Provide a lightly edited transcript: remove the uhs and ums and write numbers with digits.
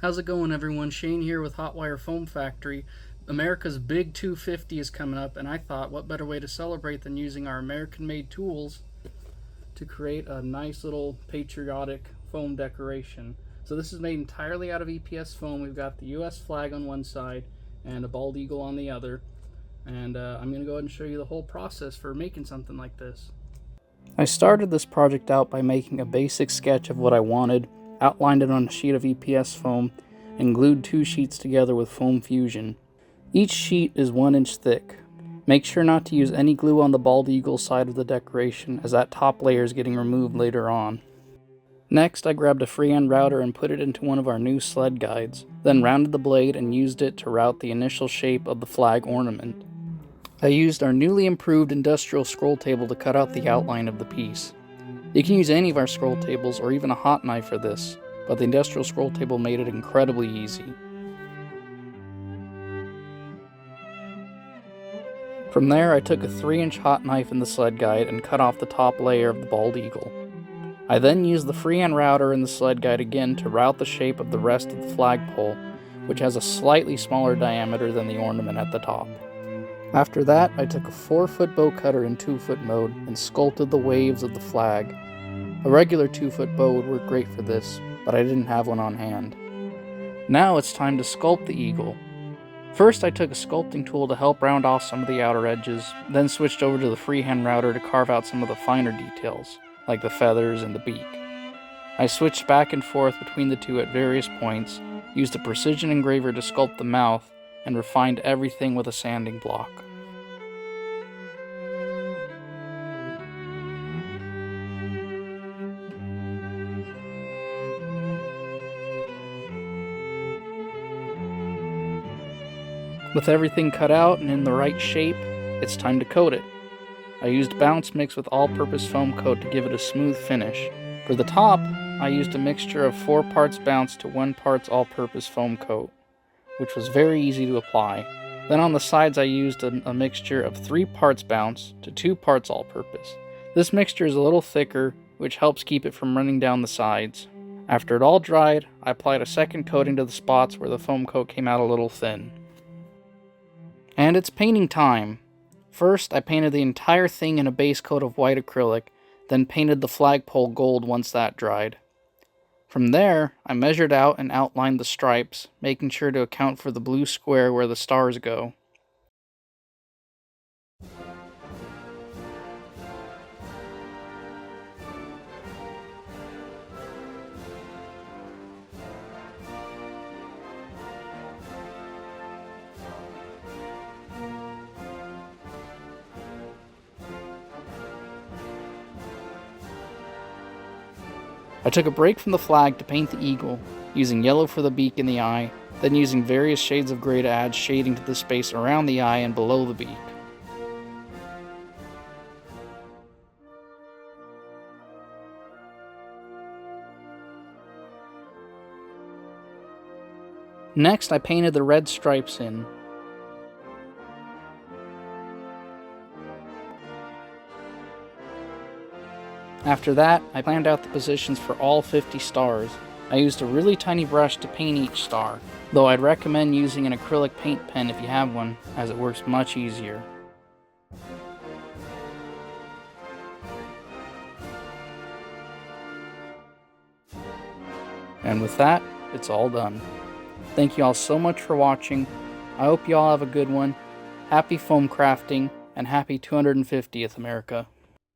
How's it going, everyone? Shane here with Hotwire Foam Factory. America's Big 250 is coming up, and I thought, what better way to celebrate than using our American-made tools to create a nice little patriotic foam decoration. So this is made entirely out of EPS foam. We've got the US flag on one side and a bald eagle on the other. And I'm going to go ahead and show you the whole process for making something like this. I started this project out by making a basic sketch of what I wanted, outlined it on a sheet of EPS foam, and glued two sheets together with foam fusion. Each sheet is 1 inch thick. Make sure not to use any glue on the bald eagle side of the decoration, as that top layer is getting removed later on. Next, I grabbed a freehand router and put it into one of our new sled guides, then rounded the blade and used it to route the initial shape of the flag ornament. I used our newly improved industrial scroll table to cut out the outline of the piece. You can use any of our scroll tables or even a hot knife for this, but the industrial scroll table made it incredibly easy. From there, I took a 3-inch hot knife in the sled guide and cut off the top layer of the bald eagle. I then used the freehand router in the sled guide again to route the shape of the rest of the flagpole, which has a slightly smaller diameter than the ornament at the top. After that, I took a 4-foot bow cutter in 2-foot mode and sculpted the waves of the flag. A regular 2-foot bow would work great for this, but I didn't have one on hand. Now it's time to sculpt the eagle. First, I took a sculpting tool to help round off some of the outer edges, then switched over to the freehand router to carve out some of the finer details, like the feathers and the beak. I switched back and forth between the two at various points, used a precision engraver to sculpt the mouth, and refined everything with a sanding block. With everything cut out and in the right shape, it's time to coat it. I used Bounce mixed with all-purpose foam coat to give it a smooth finish. For the top, I used a mixture of 4 parts Bounce to 1 parts all-purpose foam coat, which was very easy to apply. Then on the sides I used a mixture of 3 parts Bounce to 2 parts all-purpose. This mixture is a little thicker, which helps keep it from running down the sides. After it all dried, I applied a second coating to the spots where the foam coat came out a little thin. And it's painting time! First, I painted the entire thing in a base coat of white acrylic, then painted the flagpole gold once that dried. From there, I measured out and outlined the stripes, making sure to account for the blue square where the stars go. I took a break from the flag to paint the eagle, using yellow for the beak and the eye, then using various shades of gray to add shading to the space around the eye and below the beak. Next, I painted the red stripes in. After that, I planned out the positions for all 50 stars. I used a really tiny brush to paint each star, though I'd recommend using an acrylic paint pen if you have one, as it works much easier. And with that, it's all done. Thank you all so much for watching. I hope you all have a good one. Happy foam crafting, and happy 250th America.